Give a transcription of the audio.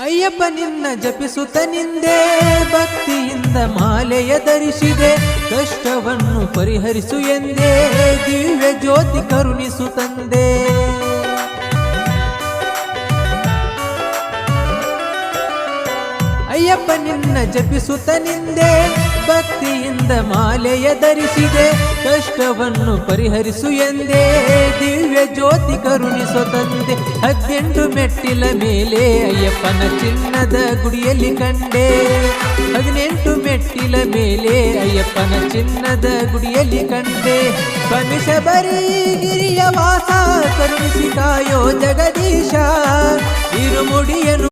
ಅಯ್ಯಪ್ಪ ನಿನ್ನ ಜಪಿಸುತ್ತ ನಿಂದೆ ಭಕ್ತಿಯಿಂದ ಮಾಲೆಯ ಧರಿಸಿದೆ ಕಷ್ಟವನ್ನು ಪರಿಹರಿಸು ಎಂದೇ ದಿವ್ಯ ಜ್ಯೋತಿ ಕರುಣಿಸು ತಂದೆ ಅಯ್ಯಪ್ಪ ನಿನ್ನ ಜಪಿಸುತ್ತ ನಿಂದೆ ಭಕ್ತಿಯಿಂದ ಮಾಲೆಯ ಧರಿಸಿದೆ ಕಷ್ಟವನ್ನು ಪರಿಹರಿಸು ಎಂದೇ ದಿವ್ಯ ಜ್ಯೋತಿ ಕರುಣಿಸು ತಂದೆ 18 ಮೆಟ್ಟಿಲ ಮೇಲೆ ಅಯ್ಯಪ್ಪನ ಚಿನ್ನದ ಗುಡಿಯಲ್ಲಿ ಕಂಡೆ 18 ಮೆಟ್ಟಿಲ ಮೇಲೆ ಅಯ್ಯಪ್ಪನ ಚಿನ್ನದ ಗುಡಿಯಲ್ಲಿ ಕಂಡೆ ಸ್ವಾಮಿ ಶಬರಿಗಿರಿಯ ವಾಸ ಕರುಣಿಸಿ ಕಾಯೋ ಜಗದೀಶ ಇರುಮುಡಿಯನ್ನು